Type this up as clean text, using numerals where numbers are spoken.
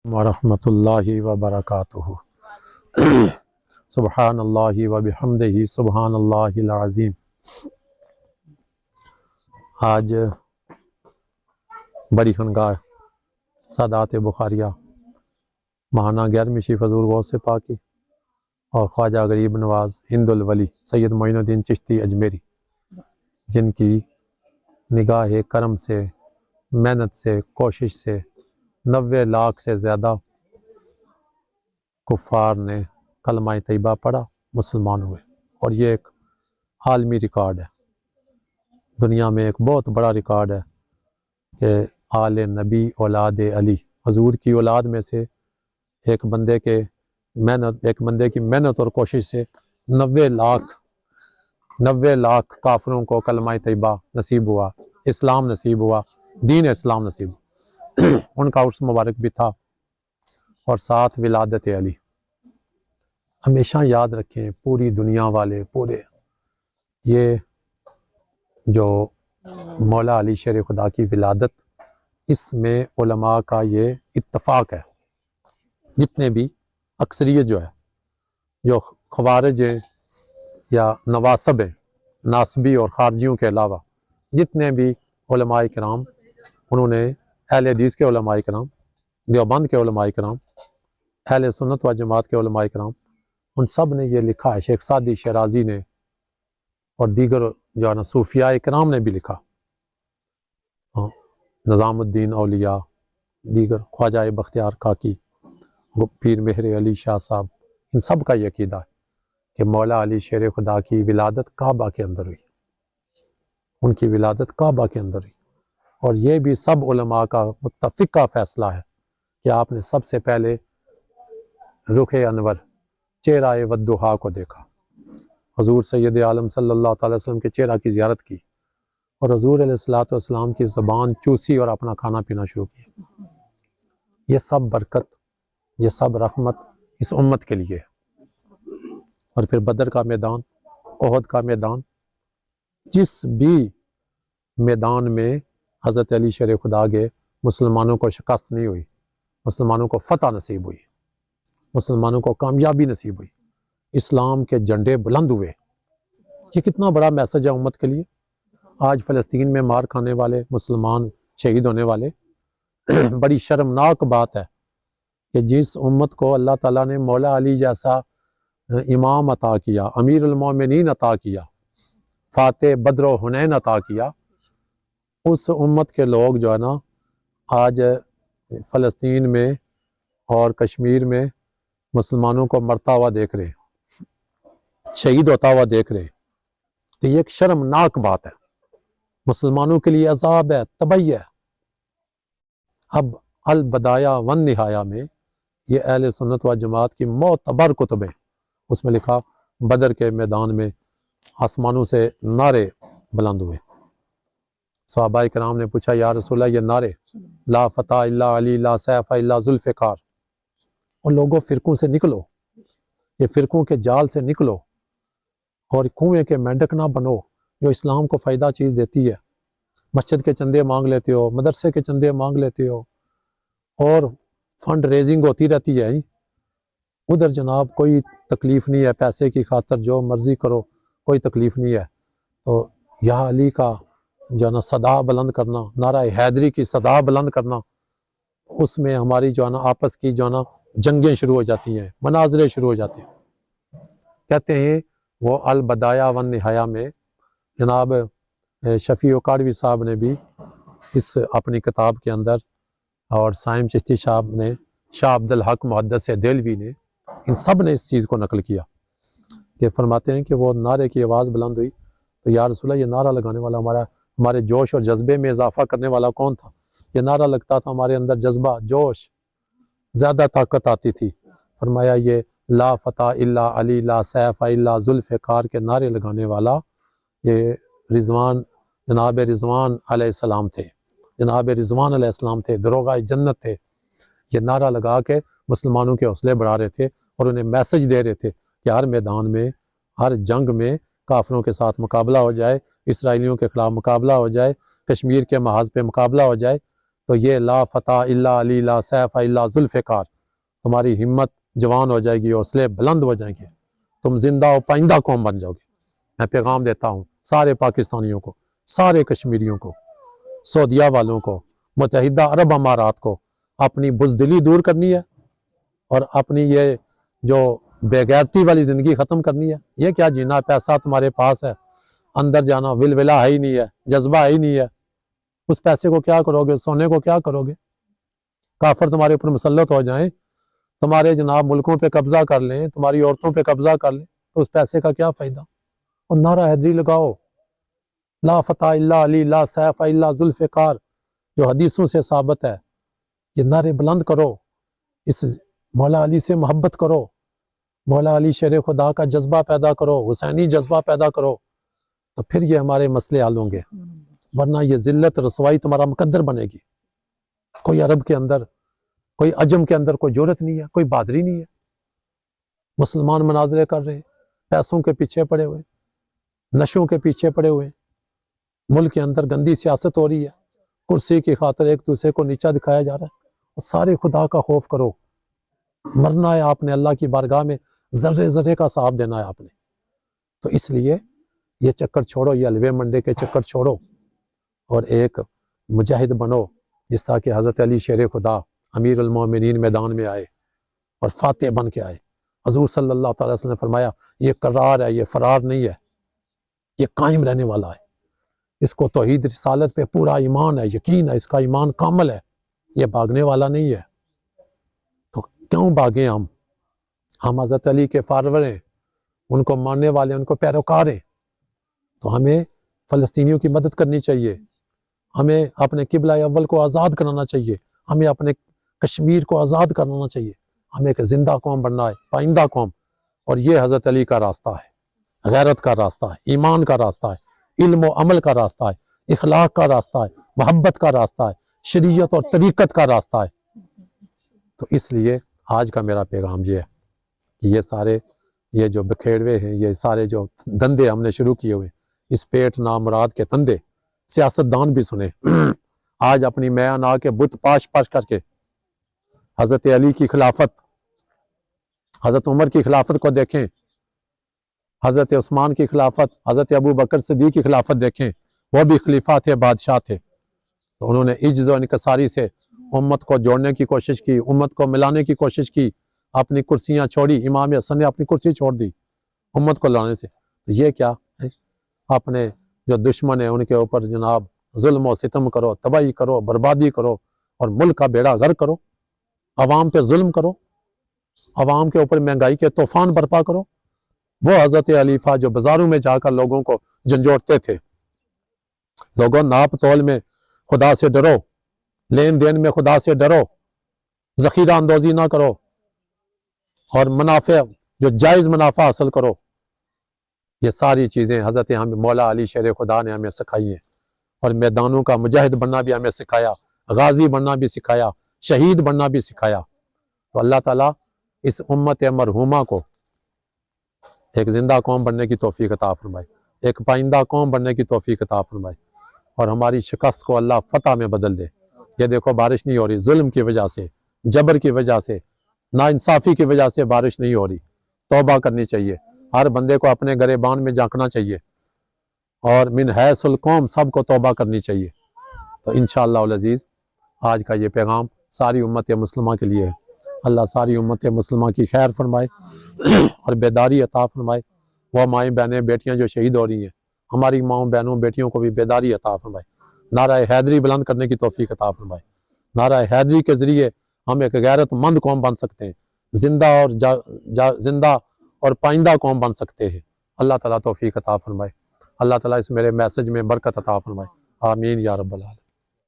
ورحمۃ اللہ وبرکاتہ۔ سبحان اللہ وبحمدہ سبحان اللہ العظیم۔ آج بڑی خانقاہ سادات بخاریہ ماہانہ 11ویں شریف حضور غوث پاکی اور خواجہ غریب نواز ہند الولی سید معین الدین چشتی اجمیری، جن کی نگاہ کرم سے، محنت سے، کوشش سے 90 لاکھ سے زیادہ کفار نے کلمہ طیبہ پڑھا، مسلمان ہوئے، اور یہ ایک عالمی ریکارڈ ہے، دنیا میں ایک بہت بڑا ریکارڈ ہے کہ آل نبی اولاد علی، حضور کی اولاد میں سے ایک بندے کی محنت اور کوشش سے 90 لاکھ کافروں کو کلمہ طیبہ نصیب ہوا، اسلام نصیب ہوا، دین اسلام نصیب ہوا۔ ان کا عرس مبارک بھی تھا، اور ساتھ ولادت علی۔ ہمیشہ یاد رکھیں پوری دنیا والے، یہ جو مولا علی شیر خدا کی ولادت، اس میں علماء کا یہ اتفاق ہے، جتنے بھی اکثریت جو ہے، جو خوارج ہیں یا نواصب ہیں، ناصبی اور خارجیوں کے علاوہ جتنے بھی علماء کرام، انہوں نے اہل حدیث کے علماء کرام، دیوبند کے علماء کرام، اہل سنت و جماعت کے علماء کرام، ان سب نے یہ لکھا ہے، شیخ سعدی شیرازی نے اور دیگر جو ہے نا صوفیاء کرام نے بھی لکھا، نظام الدین اولیاء، دیگر خواجہ بختیار کاکی، پیر مہر علی شاہ صاحب، ان سب کا یہ عقیدہ ہے کہ مولا علی شیر خدا کی ولادت کعبہ کے اندر ہوئی، ان کی ولادت کعبہ کے اندر ہوئی، اور یہ بھی سب علماء کا متفقہ فیصلہ ہے کہ آپ نے سب سے پہلے رخ انور، چہرہ والضحیٰ کو دیکھا، حضور سید عالم صلی اللہ تعالی وسلم کے چہرہ کی زیارت کی، اور حضور علیہ السلام کی زبان چوسی اور اپنا کھانا پینا شروع کیا۔ یہ سب برکت، یہ سب رحمت اس امت کے لیے ہے۔ اور پھر بدر کا میدان، احد کا میدان، جس بھی میدان میں حضرت علی شیر خدا گئے، مسلمانوں کو شکست نہیں ہوئی، مسلمانوں کو فتح نصیب ہوئی، مسلمانوں کو کامیابی نصیب ہوئی، اسلام کے جھنڈے بلند ہوئے۔ یہ کتنا بڑا میسج ہے امت کے لیے۔ آج فلسطین میں مار کھانے والے مسلمان شہید ہونے والے، بڑی شرمناک بات ہے کہ جس امت کو اللہ تعالیٰ نے مولا علی جیسا امام عطا کیا، امیر المومنین عطا کیا، فاتح بدر و حنین عطا کیا، اس امت کے لوگ جو ہے نا آج فلسطین میں اور کشمیر میں مسلمانوں کو مرتا ہوا دیکھ رہے، شہید ہوتا ہوا دیکھ رہے، تو یہ ایک شرمناک بات ہے، مسلمانوں کے لیے عذاب ہے، تباہی ہے۔ اب البدایہ والنہایہ میں یہ اہل سنت و جماعت کی معتبر کتب ہیں، اس میں لکھا بدر کے میدان میں آسمانوں سے نعرے بلند ہوئے۔ صحابہ کرام نے پوچھا یا رسول اللہ یہ نعرے، لا فتح الا علی، لا سیف الا ذوالفقار، اور لوگوں فرقوں سے نکلو، یہ فرقوں کے جال سے نکلو، اور کنویں کے مینڈک نہ بنو جو اسلام کو فائدہ چیز دیتی ہے۔ مسجد کے چندے مانگ لیتے ہو، مدرسے کے چندے مانگ لیتے ہو، اور فنڈ ریزنگ ہوتی رہتی ہے، ادھر جناب کوئی تکلیف نہیں ہے، پیسے کی خاطر جو مرضی کرو، کوئی تکلیف نہیں ہے۔ تو یا علی کا جو ہے نا صدا بلند کرنا، نعرہ حیدری کی صدا بلند کرنا، اس میں ہماری جو ہے نا آپس کی جو ہے نا جنگیں شروع ہو جاتی ہیں، مناظرے شروع ہو جاتے ہیں۔ کہتے ہیں وہ البدایہ والنہایہ میں جناب شفیع کاڑوی صاحب نے بھی اس اپنی کتاب کے اندر، اور سائم چشتی صاحب نے، شاہ عبدالحق محدث دہلوی نے، ان سب نے اس چیز کو نقل کیا کہ فرماتے ہیں کہ وہ نعرے کی آواز بلند ہوئی تو یا رسول اللہ یہ نعرہ لگانے والا ہمارے جوش اور جذبے میں اضافہ کرنے والا کون تھا؟ یہ نعرہ لگتا تھا ہمارے اندر جذبہ، جوش، زیادہ طاقت آتی تھی۔ فرمایا یہ لا فتح الا علی، لا سیف الا ذوالفقار کے نعرے لگانے والا یہ جناب رضوان علیہ السلام تھے، جناب رضوان علیہ السلام تھے، دروغہ جنت تھے۔ یہ نعرہ لگا کے مسلمانوں کے حوصلے بڑھا رہے تھے، اور انہیں میسج دے رہے تھے کہ ہر میدان میں، ہر جنگ میں کافروں کے ساتھ مقابلہ ہو جائے، اسرائیلیوں کے خلاف مقابلہ ہو جائے، کشمیر کے محاذ پہ مقابلہ ہو جائے، تو یہ لا فتح الا علی لا سیف الا ذوالفقار، تمہاری ہمت جوان ہو جائے گی، حوصلے بلند ہو جائیں گے، تم زندہ و پائندہ قوم بن جاؤ گے۔ میں پیغام دیتا ہوں سارے پاکستانیوں کو، سارے کشمیریوں کو، سعودیہ والوں کو، متحدہ عرب امارات کو، اپنی بزدلی دور کرنی ہے اور اپنی یہ جو بے غیرتی والی زندگی ختم کرنی ہے۔ یہ کیا جینا، پیسہ تمہارے پاس ہے، اندر جانا ولولہ ہے ہی نہیں ہے، جذبہ ہے ہی نہیں ہے، اس پیسے کو کیا کرو گے، سونے کو کیا کرو گے؟ کافر تمہارے اوپر مسلط ہو جائیں، تمہارے جناب ملکوں پہ قبضہ کر لیں، تمہاری عورتوں پہ قبضہ کر لیں، تو اس پیسے کا کیا فائدہ؟ اور نعرہ حیدری لگاؤ، لا فتح الا علی لا سیف الا ذوالفقار، جو حدیثوں سے ثابت ہے، یہ نعرے بلند کرو، اس مولا علی سے محبت کرو، مولا علی شیر خدا کا جذبہ پیدا کرو، حسینی جذبہ پیدا کرو، تو پھر یہ ہمارے مسئلے حل ہوں گے، ورنہ یہ ذلت رسوائی تمہارا مقدر بنے گی۔ کوئی عرب کے اندر، کوئی عجم کے اندر کوئی جرت نہیں ہے، کوئی بہادری نہیں ہے، مسلمان مناظرے کر رہے ہیں، پیسوں کے پیچھے پڑے ہوئے، نشوں کے پیچھے پڑے ہوئے، ملک کے اندر گندی سیاست ہو رہی ہے، کرسی کی خاطر ایک دوسرے کو نیچا دکھایا جا رہا ہے۔ اور سارے خدا کا خوف کرو، مرنا ہے آپ نے، اللہ کی بارگاہ میں ذرے ذرے کا حساب دینا ہے آپ نے، تو اس لیے یہ چکر چھوڑو، یہ حلوے منڈے کے چکر چھوڑو، اور ایک مجاہد بنو، جس طرح کہ حضرت علی شیر خدا امیر المومنین میدان میں آئے اور فاتح بن کے آئے۔ حضور صلی اللہ تعالی وسلم نے فرمایا یہ قرار ہے، یہ فرار نہیں ہے، یہ قائم رہنے والا ہے، اس کو توحید رسالت پہ پورا ایمان ہے، یقین ہے، اس کا ایمان کامل ہے، یہ بھاگنے والا نہیں ہے۔ تو کیوں بھاگیں ہم حضرت علی کے فالور ہیں، ان کو ماننے والے، ان کو پیروکار ہیں، تو ہمیں فلسطینیوں کی مدد کرنی چاہیے، ہمیں اپنے قبلہ اول کو آزاد کرانا چاہیے، ہمیں اپنے کشمیر کو آزاد کرانا چاہیے، ہمیں ایک زندہ قوم بننا ہے، پائندہ قوم، اور یہ حضرت علی کا راستہ ہے، غیرت کا راستہ ہے، ایمان کا راستہ ہے، علم و عمل کا راستہ ہے، اخلاق کا راستہ ہے، محبت کا راستہ ہے، شریعت اور طریقت کا راستہ ہے۔ تو اس لیے آج کا میرا پیغام یہ ہے کہ یہ سارے یہ جو بکھیڑوے ہیں، یہ سارے جو دندے ہم نے شروع کیے ہوئے، اس پیٹ نامراد کے دندے سیاستدان بھی سنے، آج اپنی میان آ کے بت پاش پاش کر کے حضرت علی کی خلافت، حضرت عمر کی خلافت کو دیکھیں، حضرت عثمان کی خلافت، حضرت ابو بکر صدیق کی خلافت دیکھیں، وہ بھی خلیفہ تھے، بادشاہ تھے، تو انہوں نے عجز و انکساری سے امت کو جوڑنے کی کوشش کی، امت کو ملانے کی کوشش کی، اپنی کرسیاں چھوڑی، امام حسن نے اپنی کرسی چھوڑ دی امت کو لانے سے۔ تو یہ کیا ہے؟ اپنے جو دشمن ہیں ان کے اوپر جناب ظلم و ستم کرو، تباہی کرو، بربادی کرو، اور ملک کا بیڑا غرق کرو، عوام پہ ظلم کرو، عوام کے اوپر مہنگائی کے طوفان برپا کرو۔ وہ حضرت علیفہ جو بازاروں میں جا کر لوگوں کو جھنجھوڑتے تھے، لوگوں ناپ تول میں خدا سے ڈرو، لین دین میں خدا سے ڈرو، ذخیرہ اندوزی نہ کرو، اور منافع جو جائز منافع حاصل کرو۔ یہ ساری چیزیں حضرت مولا علی شیر خدا نے ہمیں سکھائی ہیں، اور میدانوں کا مجاہد بننا بھی ہمیں سکھایا، غازی بننا بھی سکھایا، شہید بننا بھی سکھایا۔ تو اللہ تعالیٰ اس امت مرحومہ کو ایک زندہ قوم بننے کی توفیق عطا فرمائے، ایک پائندہ قوم بننے کی توفیق عطا فرمائے، اور ہماری شکست کو اللہ فتح میں بدل دے۔ یہ دیکھو بارش نہیں ہو رہی، ظلم کی وجہ سے، جبر کی وجہ سے، ناانصافی کی وجہ سے بارش نہیں ہو رہی۔ توبہ کرنی چاہیے، ہر بندے کو اپنے گریبان میں جھانکنا چاہیے، اور من حیث القوم سب کو توبہ کرنی چاہیے۔ تو انشاءاللہ العزیز آج کا یہ پیغام ساری امت مسلمہ کے لیے ہے۔ اللہ ساری امت مسلمہ کی خیر فرمائے اور بیداری عطا فرمائے۔ وہ مائیں بہنیں بیٹیاں جو شہید ہو رہی ہیں، ہماری ماؤں بہنوں بیٹیوں کو بھی بیداری عطا فرمائے، نعرہ حیدری بلند کرنے کی توفیق عطا فرمائے۔ نعرہ حیدری کے ذریعے ہم ایک غیرت مند قوم بن سکتے ہیں، زندہ اور پائندہ قوم بن سکتے ہیں۔ اللہ تعالیٰ توفیق عطا فرمائے، اللہ تعالیٰ اس میرے میسج میں برکت عطا فرمائے، آمین یا رب العالمین۔